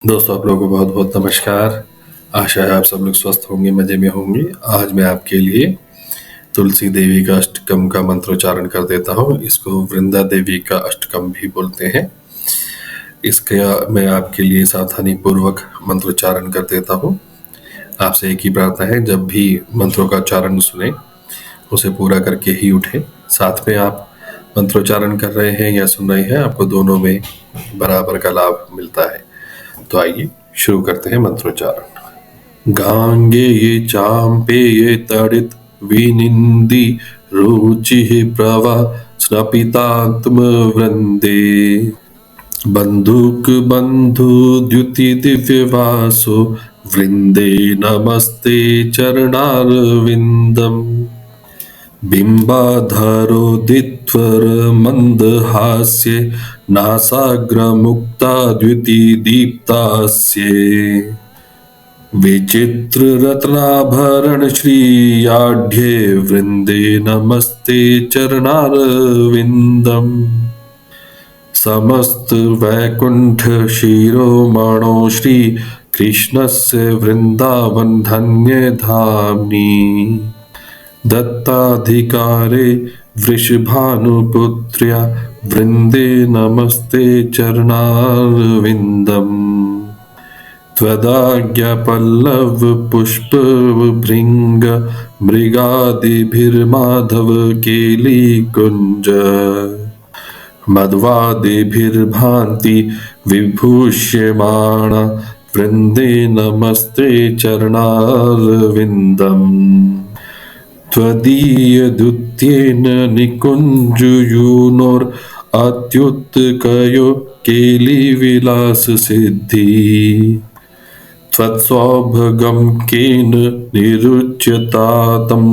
दोस्तों, आप लोगों को बहुत बहुत नमस्कार। आशा है आप सब लोग स्वस्थ होंगे, मज़े में होंगे। आज मैं आपके लिए तुलसी देवी का अष्टकम का मंत्रोच्चारण कर देता हूँ। इसको वृंदा देवी का अष्टकम भी बोलते हैं। इसका मैं आपके लिए सावधानी पूर्वक मंत्रोच्चारण कर देता हूँ। आपसे एक ही प्रार्थना है, जब भी मंत्रों का उच्चारण सुने उसे पूरा करके ही उठें। साथ में आप मंत्रोच्चारण कर रहे हैं या सुन रहे हैं, आपको दोनों में बराबर का लाभ मिलता है। तो आइए शुरू करते हैं मंत्रोच्चारण। गांगेये चाम्पेये तडित विनिंदी रुचिः प्रवा स्नपितात्मवृन्दे बन्धुक बन्धु द्युति दिव्यवासो वृन्दे नमस्ते चरणारविन्दम् बिम्बाधरोदित्वर मन्दहास्ये नासाग्रमुक्ता द्युतिदीप्तास्ये विचित्ररत्नाभरण श्रीयाढ्ये वृन्दे नमस्ते चरणारविन्दम् समस्त वैकुण्ठ शिरोमणो श्री कृष्णस्य वृन्दावन धन्य धाम्नि दत्ताधिकारे वृषभानुपुत्र्या वृन्दे नमस्ते चरणारविन्दम् त्वदाज्ञापल्लव पुष्पभृङ्ग मृगादिभिर्माधव केलिकुञ्ज मध्वादिभिर्भान्ति विभूष्यमाणा वृन्दे नमस्ते चरणारविन्दम् त्वदीयदुत्येन निकुञ्जयूनोरत्युत्कयो केलिविलाससिद्धि त्वत्सौभगं केन निरुच्यतातं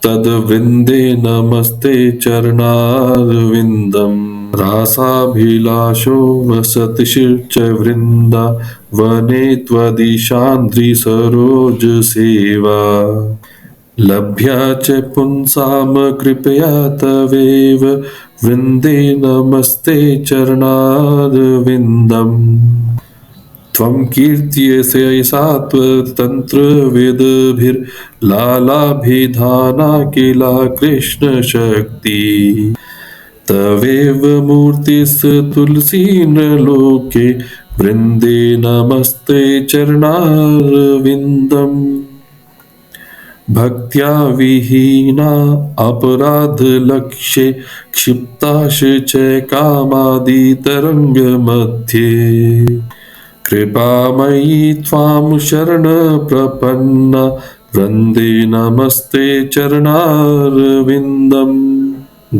तद्वृन्दे नमस्ते चरणारविन्दम् रासाभिलाषो वसतिश्च वृन्दावने त्वदीशान्द्रिसरोजसेवा लभ्या च पुंसां कृपया तवेव वृन्दे नमस्ते चरणारविन्दम् त्वं कीर्त्यसे सात्वतन्त्रवेदभिर्लालाभिधाना किला कृष्णशक्ति तवेव मूर्तिस्तुलसीनलोके वृन्दे नमस्ते चरणारविन्दम् भक्त्या विहीना अपराधलक्ष्ये क्षिप्ताश च कामादितरङ्गमध्ये कृपामयी त्वां शरणप्रपन्ना वृन्दे नमस्ते चरणारविन्दम्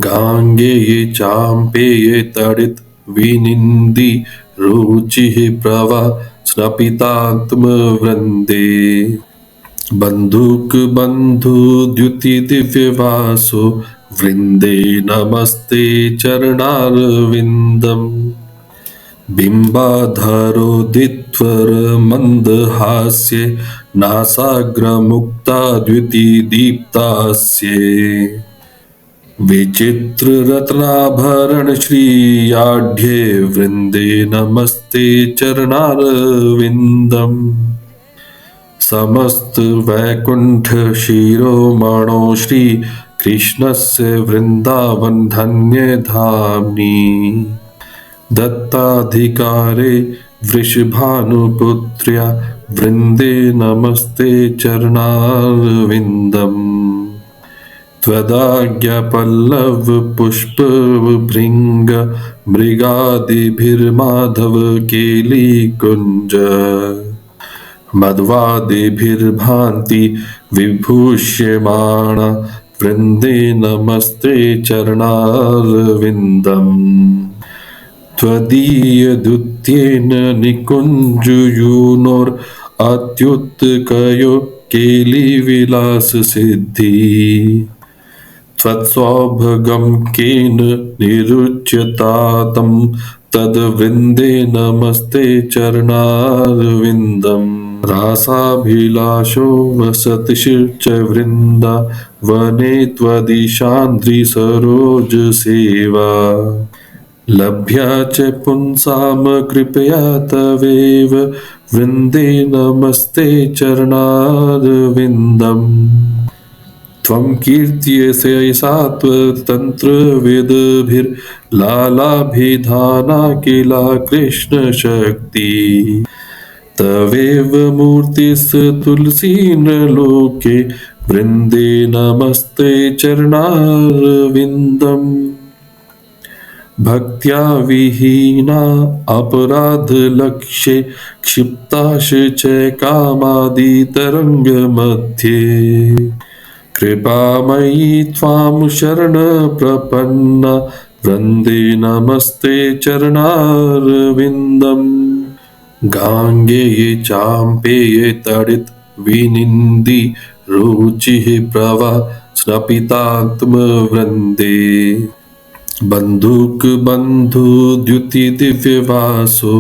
गांगेये चाम्पेये तडित विनिन्दी रुचिः प्रवा स्नपितात्मवृन्दे बन्धुक बन्धु द्युति दिव्यवासो वृन्दे नमस्ते चरणारविन्दम् बिम्बाधरोदित्वर मन्दहास्ये नासाग्रमुक्ता द्युतिदीप्तास्ये विचित्ररत्नाभरण श्रीयाढ्ये वृन्दे नमस्ते चरणारविन्दम् समस्त वैकुण्ठ शिरोमणो श्री कृष्णस्य वृन्दावन धन्य धाम्नि दत्ताधिकारे वृषभानुपुत्र्या वृन्दे नमस्ते चरणारविन्दम् त्वदाज्ञापल्लव पुष्पभृङ्ग मृगादिभिर्माधव केलिकुञ्ज मध्वादिभिर्भान्ति विभूष्यमाणा वृन्दे नमस्ते चरणारविन्दम् त्वदीयदुत्येन निकुञ्जयूनोरत्युत्कयो केलिविलाससिद्धि त्वत्सौभगं केन निरुच्यतातं तद्वृन्दे नमस्ते चरणारविन्दम् रासाभिलाषो वसतिश्च वृन्दावने त्वदीशान्द्रिसरोजसेवा लभ्या च पुंसाम कृपया तवेव वृन्दे नमस्ते चरणारविन्दम् त्वं कीर्त्यसे सात्वतन्त्रवेदभिर्लालाभिधाना किला कृष्णशक्ति तवेव मूर्तिस्तुलसीनलोके वृन्दे नमस्ते चरणारविन्दम् भक्त्या विहीना अपराधलक्ष्ये क्षिप्ताश च कामादितरङ्गमध्ये कृपामयी त्वां शरणप्रपन्ना वृन्दे नमस्ते चरणारविन्दम् गाङ्गेये चाम्पेये तडित विनिन्दी रुचिः प्रवा स्नपितात्मवृन्दे बन्धुक बन्धु द्युति दिव्यवासो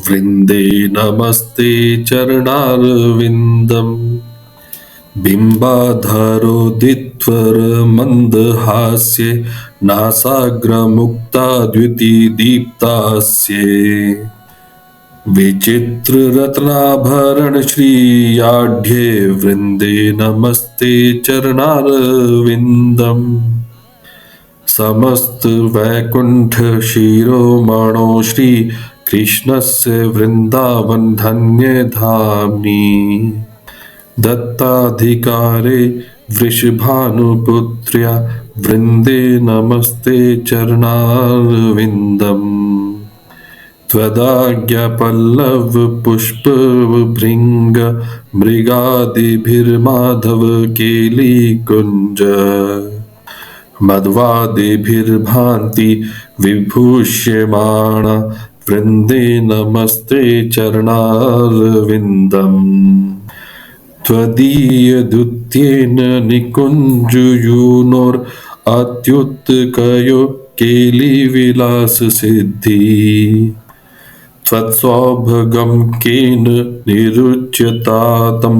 वृन्दे नमस्ते चरणारविन्दम् बिम्बाधरोदित्वर मन्दहास्ये नासाग्रमुक्ता द्युति दीप्तास्ये विचित्ररत्नाभरण श्रीयाढ्ये वृन्दे नमस्ते चरणारविन्दम् समस्त वैकुण्ठ शिरोमणो श्री कृष्णस्य वृन्दावन धन्य धाम्नि दत्ताधिकारे वृषभानुपुत्र्या वृन्दे नमस्ते चरणारविन्दम् त्वदाज्ञापल्लव पुष्पभृङ्ग मृगादिभिर्माधव केलिकुञ्ज मध्वादिभिर्भान्ति विभूष्यमाणा वृन्दे नमस्ते चरणारविन्दम् त्वदीयदुत्येन निकुञ्जयूनोरत्युत्कयो केलिविलाससिद्धि त्वत्सौभगं केन निरुच्यतातं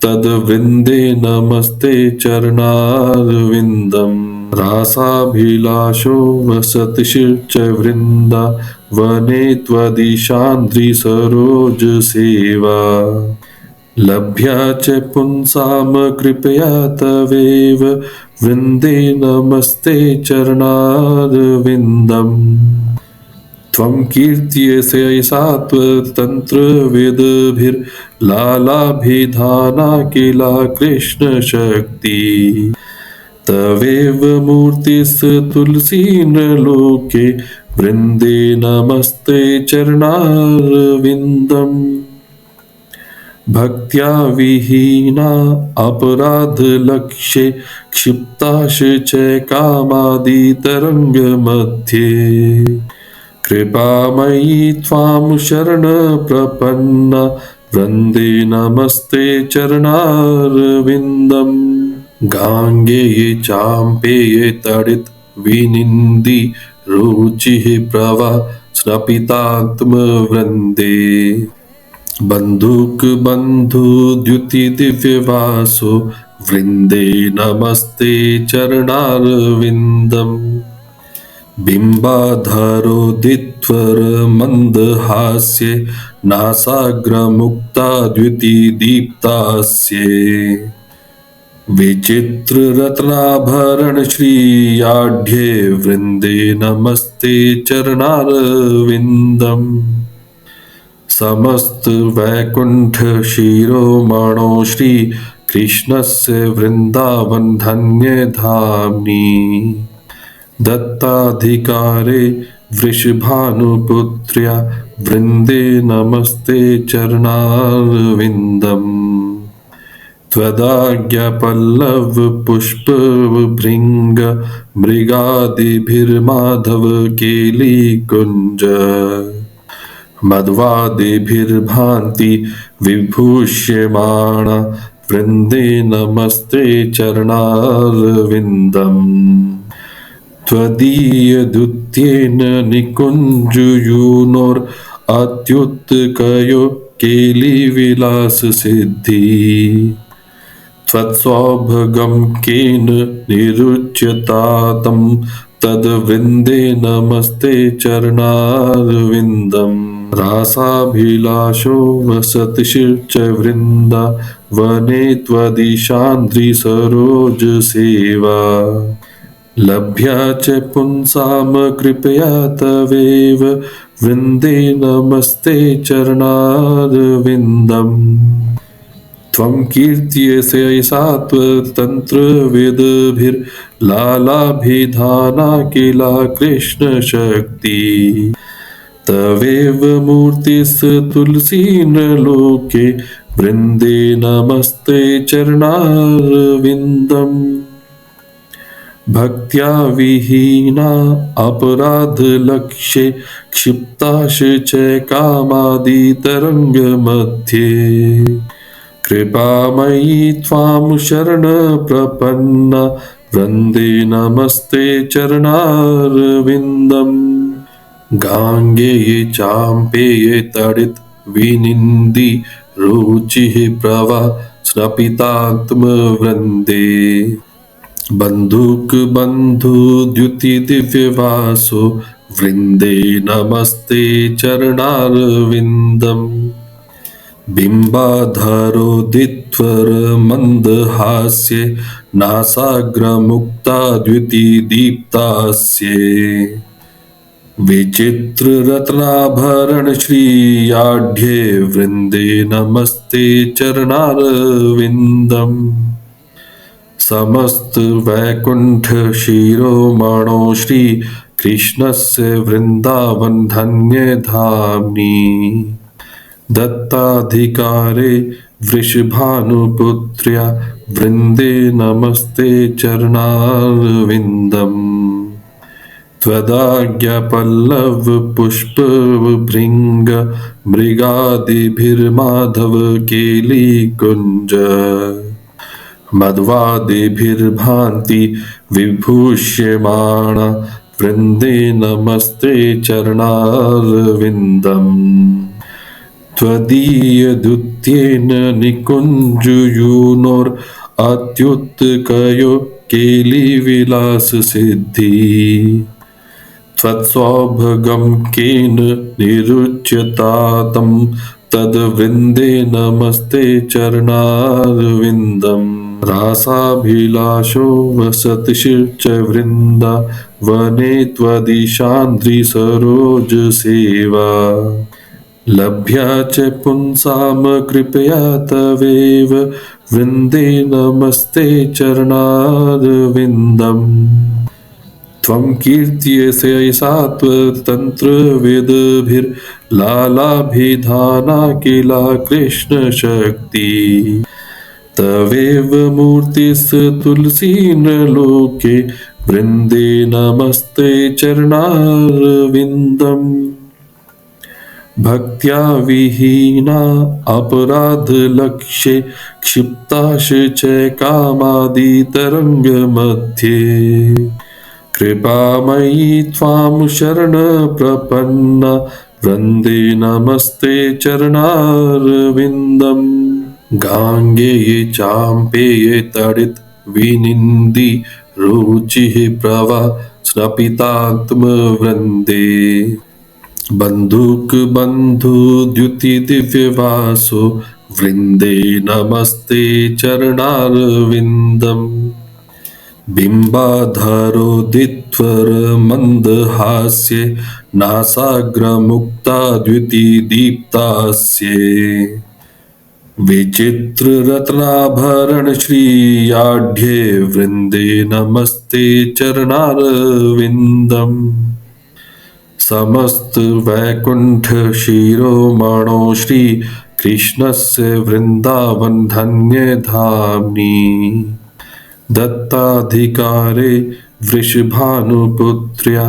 तद्वृन्दे नमस्ते चरणारविन्दम् रासाभिलाषो वसतिश्च वृन्दावने त्वदीशान्द्रिसरोजसेवा लभ्या च पुंसाम कृपया तवेव वृन्दे नमस्ते चरणारविन्दम् त्वं कीर्त्यसे सात्वतन्त्रवेदभिर्लालाभिधाना किला कृष्णशक्ति तवेव मूर्तिस्तुलसीनलोके वृन्दे नमस्ते चरणारविन्दम् भक्त्या विहीना अपराधलक्ष्ये क्षिप्ताश च कामादितरङ्गमध्ये कृपामयी त्वां शरणप्रपन्ना वृन्दे नमस्ते चरणारविन्दम् गाङ्गेये चाम्पेये तडित विनिन्दी रुचिः प्रवा स्नपितात्मवृन्दे बन्धुक बन्धु द्युति दिव्यवासो वृन्दे नमस्ते चरणारविन्दम् बिम्बाधरोदित्वर मन्दहास्ये नासाग्रमुक्ता द्युति दीप्तास्ये विचित्ररत्नाभरण श्रीयाढ्ये वृन्दे नमस्ते चरणारविन्दम् समस्त वैकुण्ठ शिरोमणो श्री कृष्णस्य वृन्दावन धन्य धाम्नि दत्ताधिकारे वृषभानुपुत्र्या वृन्दे नमस्ते चरणारविन्दम् त्वदाज्ञापल्लव पुष्पभृङ्ग मृगादिभिर्माधव केलिकुञ्ज मध्वादिभिर्भान्ति विभूष्यमाणा वृन्दे नमस्ते चरणारविन्दम् त्वदीयदुत्येन निकुञ्जयूनोरत्युत्कयो केलिविलाससिद्धि त्वत्सौभगं केन निरुच्यतातं तद्वृन्दे नमस्ते चरणारविन्दम् रासाभिलाषो वसतिशिर्च वृन्दावने त्वदीशान्द्रिसरोजसेवा लभ्या च पुंसां कृपया तवेव वृन्दे नमस्ते चरणारविन्दम् त्वं कीर्त्यसे सात्वतन्त्रवेदभिर्लालाभिधाना किला कृष्णशक्ति तवेव मूर्तिस्तुलसीनलोके वृन्दे नमस्ते चरणारविन्दम् भक्त्या विहीना अपराधलक्ष्ये क्षिप्ताश च कामादितरङ्गमध्ये कृपामयी त्वां शरणप्रपन्ना वृन्दे नमस्ते चरणारविन्दम् गाङ्गेये चाम्पेये तडित विनिन्दी रुचिः प्रवा स्नपितात्मवृन्दे बन्धुक बन्धु द्युति दिव्यवासो वृन्दे नमस्ते चरणारविन्दम् बिम्बाधरोदित्वर मन्दहास्ये नासाग्रमुक्ता द्युति दीप्तास्ये विचित्ररत्नाभरण श्रीयाढ्ये वृन्दे नमस्ते चरणारविन्दम् समस्त वैकुंठ शिरोमणो श्री कृष्णस्य वृन्दावन धन्य धाम्नि दत्ताधिकारे वृषभानुपुत्र्या वृन्दे नमस्ते चरणारविन्दम् त्वदाज्ञापल्लव पुष्पभृङ्ग मृगादिभिर्माधव केलिकुञ्ज मध्वादिभिर्भान्ति विभूष्यमाणा वृन्दे नमस्ते चरणारविन्दम् त्वदीयदुत्येन निकुञ्जयूनोरत्युत्कयो केलिविलाससिद्धि त्वत्सौभगं केन निरुच्यतातं तद्वृन्दे नमस्ते चरणारविन्दम् रासाभिलाषो वसतिशिर्च वृन्दावने त्वदीशान्द्रिसरोजसेवा लभ्या च पुंसां कृपया तवेव वृन्दे नमस्ते चरणारविन्दम् त्वं कीर्त्यसे सात्वतन्त्रवेदभिर्लालाभिधाना किला कृष्णशक्ति तवेव मूर्तिस्तुलसीनलोके वृन्दे नमस्ते चरणारविन्दम् भक्त्या विहीना अपराधलक्ष्ये क्षिप्ताश च कामादितरङ्गमध्ये कृपामयी त्वां शरणप्रपन्ना वृन्दे नमस्ते चरणारविन्दम् गाङ्गेये चाम्पेये तडित विनिन्दी रुचिः प्रवा स्नपितात्मवृन्दे बन्धुक बन्धु द्युति दिव्यवासो वृन्दे नमस्ते चरणारविन्दम् बिम्बाधरोदित्वर मन्दहास्ये नासाग्रमुक्ता द्युति दीप्तास्ये विचित्ररत्नाभरण श्रीयाढ्ये वृन्दे नमस्ते चरणारविन्दम् समस्त वैकुंठ शिरोमणो श्री कृष्णस्य वृन्दावन धन्य धाम्नि दत्ताधिकारे वृषभानुपुत्र्या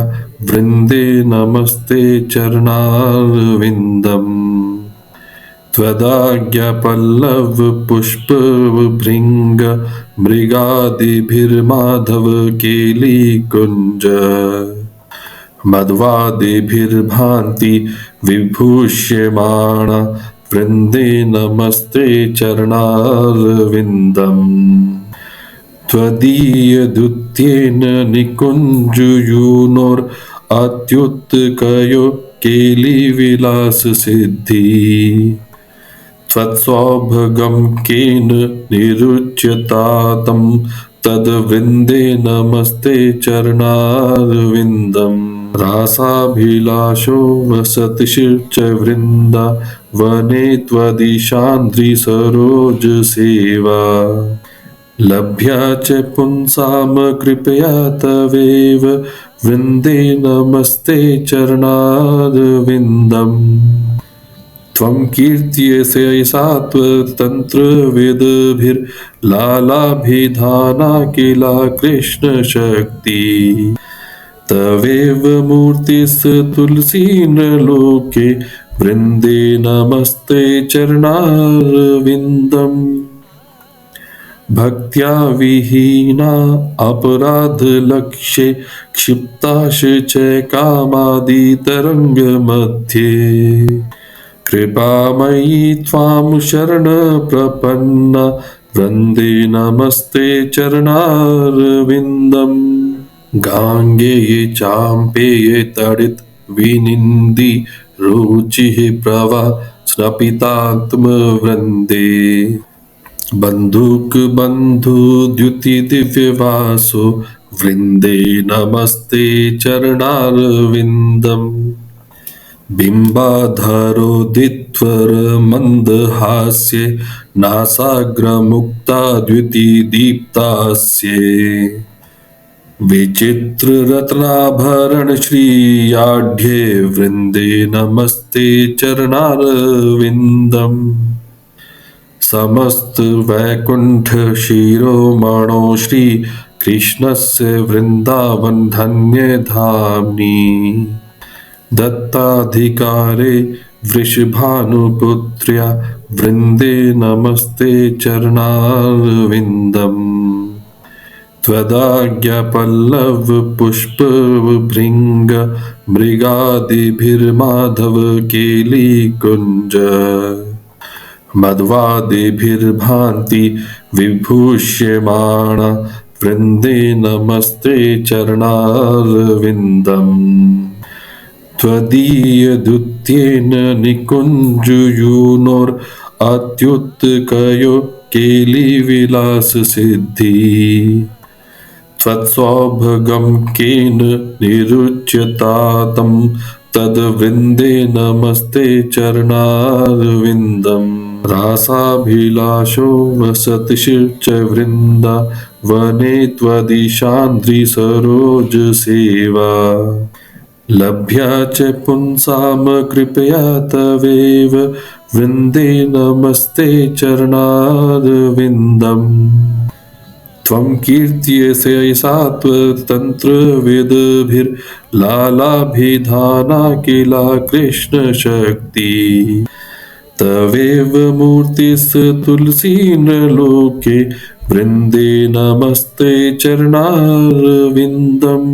वृन्दे नमस्ते चरणारविन्दम् त्वदाज्ञापल्लव पुष्पभृङ्ग मृगादिभिर्माधव केलिकुञ्ज मध्वादिभिर्भान्ति विभूष्यमाणा वृन्दे नमस्ते चरणारविन्दम् त्वदीयदुत्येन निकुञ्जुयूनोरत्युत्कयो केलिविलाससिद्धि त्वत्सौभगं केन निरुच्यतातं तद्वृन्दे नमस्ते चरणारविन्दम् रासाभिलाषो वसतिशिर्च वृन्दावने त्वदीशान्द्रिसरोजसेवा लभ्या च पुंसां कृपया तवेव वृन्दे नमस्ते चरणारविन्दम् त्वं कीर्त्यसे सात्वतन्त्रवेदभिर्लालाभिधाना किला कृष्णशक्ति तवेव मूर्तिस्तुलसीनलोके वृन्दे नमस्ते चरणारविन्दम् भक्त्या विहीना अपराधलक्ष्ये क्षिप्ताश च कामादितरङ्गमध्ये कृपामयी त्वां शरणप्रपन्ना वृन्दे नमस्ते चरणारविन्दम् गाङ्गेये चाम्पेये तडित विनिन्दी रुचिः प्रवा स्नपितात्मवृन्दे बन्धुक बन्धु द्युति दिव्यवासो वृन्दे नमस्ते चरणारविन्दम् बिम्बाधरोदित्वर मन्दहास्ये नासाग्रमुक्ता द्युति दीप्तास्ये विचित्ररत्नाभरण श्रीयाढ्ये वृन्दे नमस्ते चरणारविन्दम् समस्त वैकुण्ठ शिरोमणो श्री कृष्णस्य वृन्दावन धन्य धाम्नि दत्ताधिकारे वृषभानुपुत्र्या वृन्दे नमस्ते चरणारविन्दम् त्वदाज्ञापल्लव पुष्पभृङ्ग मृगादिभिर्माधव केलिकुञ्ज मध्वादिभिर्भान्ति विभूष्यमाणा वृन्दे नमस्ते चरणारविन्दम् त्वदीयदुत्येन निकुञ्जुयूनोरत्युत्कयो केलिविलाससिद्धि त्वत्सौभगं केन निरुच्यतातं तद्वृन्दे नमस्ते चरणारविन्दम् रासाभिलाषो वसतिशिर्च वृन्दावने त्वदीशान्द्रिसरोजसेवा लभ्या च पुंसां कृपया तवेव वृन्दे नमस्ते चरणारविन्दम् त्वं कीर्त्यसे सात्वतन्त्रवेदभिर्लालाभिधाना किला कृष्णशक्ति तवेव मूर्तिस्तुलसीनलोके वृन्दे नमस्ते चरणारविन्दम्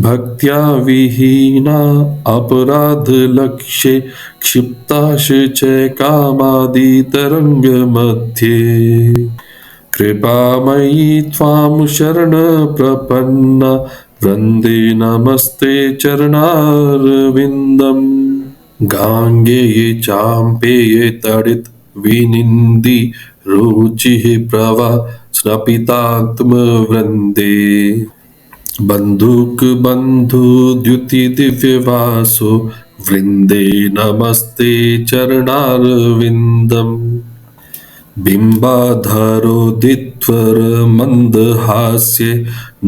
भक्त्या विहीना अपराधलक्ष्ये क्षिप्ताश च कामादितरङ्गमध्ये कृपामयी त्वां शरणप्रपन्ना वृन्दे नमस्ते चरणारविन्दम् गाङ्गेये चाम्पेये तडित विनिन्दी रुचिः प्रवा स्नपितात्मवृन्दे बन्धुक बन्धु द्युति दिव्यवासो वृन्दे नमस्ते चरणारविन्दम् बिम्बाधरोदित्वर मन्दहास्ये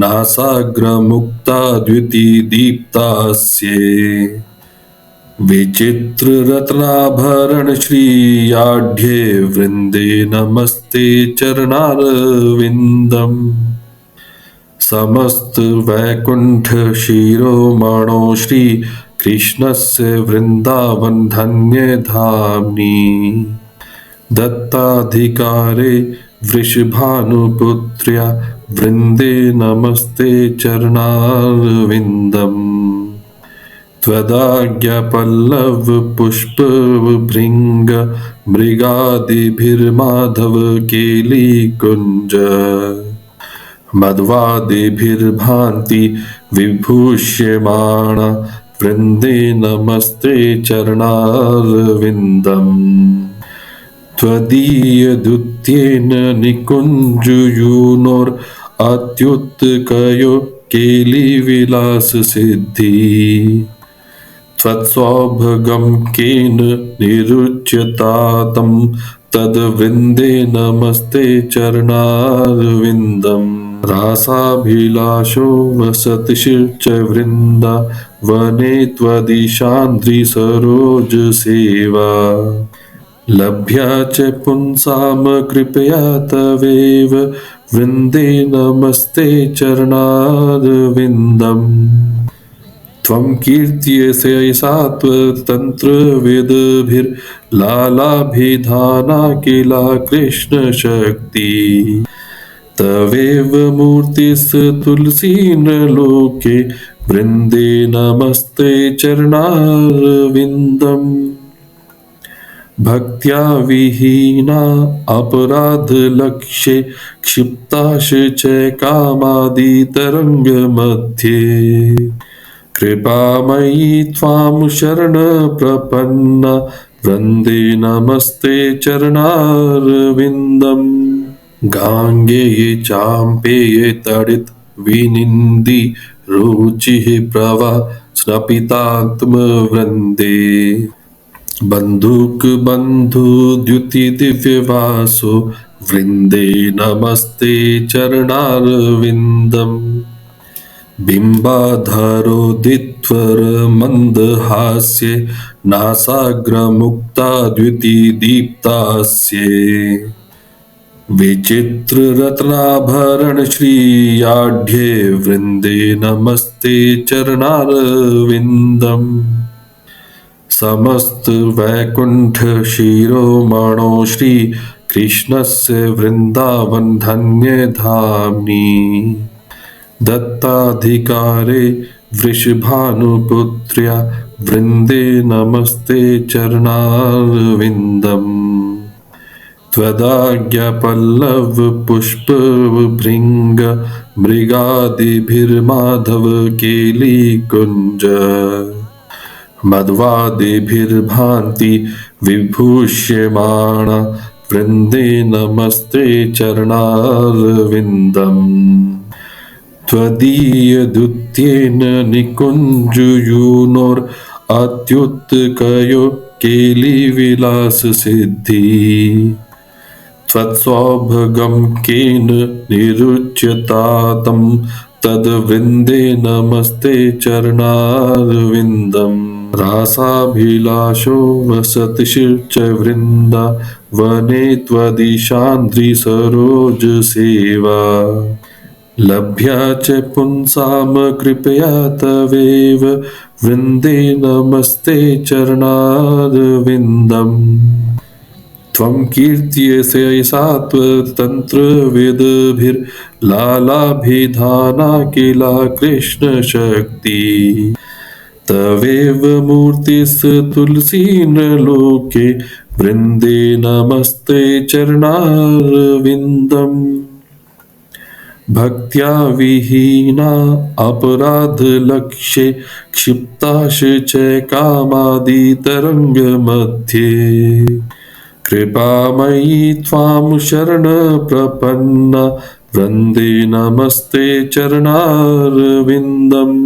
नासाग्रमुक्ता द्युति दीप्तास्ये विचित्ररत्नाभरण श्रीयाढ्ये वृन्दे नमस्ते चरणारविन्दम् समस्त वैकुण्ठ शिरोमणो श्री कृष्णस्य वृन्दावन धन्य धाम्नि दत्ताधिकारे वृषभानुपुत्र्या वृन्दे नमस्ते चरणारविन्दम् त्वदाज्ञापल्लव पुष्पभृङ्ग मृगादिभिर्माधव केलिकुञ्ज मध्वादिभिर्भान्ति विभूष्यमाणा वृन्दे नमस्ते चरणारविन्दम् त्वदीयदुत्येन निकुञ्जयूनोरत्युत्कयो केलिविलाससिद्धि त्वत्सौभगं केन निरुच्यतातं तद्वृन्दे नमस्ते चरणारविन्दम् रासाभिलाषो वसतिश्च वृन्दावने त्वदीशान्द्रिसरोजसेवा लभ्या च पुंसां कृपया तवेव वृन्दे नमस्ते चरणारविन्दम् त्वं कीर्त्यसे सात्वतन्त्रवेदभिर्लालाभिधाना किला कृष्णशक्ति तवेव मूर्तिस्तुलसीनलोके वृन्दे नमस्ते चरणारविन्दम् भक्त्या विहीना अपराधलक्ष्ये क्षिप्ताश च कामादितरङ्गमध्ये कृपामयी त्वां शरणप्रपन्ना वृन्दे नमस्ते चरणारविन्दम् गाङ्गेये चाम्पेये तडित विनिन्दी रुचिः प्रवा स्नपितात्मवृन्दे बन्धुक बन्धु द्युति दिव्यवासो वृन्दे नमस्ते चरणारविन्दम् बिम्बाधरोदित्वर मन्दहास्ये नासाग्रमुक्ता द्युति दीप्तास्ये विचित्ररत्नाभरण श्रीयाढ्ये वृन्दे नमस्ते चरणारविन्दम् समस्त वैकुंठ शिरोमणो श्री कृष्णस्य वृंदावन धन्य धाम्नि दत्ताधिकारे वृषभानुपुत्र्या वृन्दे नमस्ते चरणारविन्दम् त्वदाज्ञापल्लव पुष्पभृङ्ग मृगादिभिर्माधव केलिकुञ्ज मध्वादिभिर्भान्ति विभूष्यमाणा वृन्दे नमस्ते चरणारविन्दम् त्वदीयदुत्येन निकुञ्जयूनोरत्युत्कयो केलिविलाससिद्धि त्वत्सौभगं केन निरुच्यतातं तद्वृन्दे नमस्ते चरणारविन्दम् रासाभिलाषो वसतिश्च वृन्दावने त्वदीशान्द्रिसरोजसेवा लभ्या च पुंसां कृपया तवेव वृन्दे नमस्ते चरणारविन्दम् त्वं कीर्त्यसे सात्वतन्त्रवेदभिर्लालाभिधाना किला कृष्णशक्ति तवेव मूर्तिस्तुलसीनलोके वृन्दे नमस्ते चरणारविन्दम् भक्त्या विहीना अपराधलक्ष्ये क्षिप्ताश च कामादितरङ्गमध्ये कृपामयी त्वां शरणप्रपन्ना वृन्दे नमस्ते चरणारविन्दम्।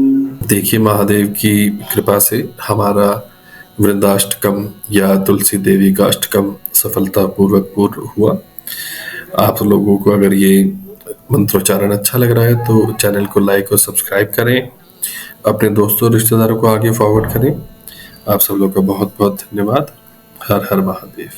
देखिए, महादेव की कृपा से हमारा वृंदाष्टकम या तुलसी देवी का अष्टकम सफलतापूर्वक पूर्ण हुआ। आप लोगों को अगर ये मंत्रोच्चारण अच्छा लग रहा है तो चैनल को लाइक और सब्सक्राइब करें, अपने दोस्तों रिश्तेदारों को आगे फॉरवर्ड करें। आप सब लोग का बहुत बहुत धन्यवाद। हर हर महादेव।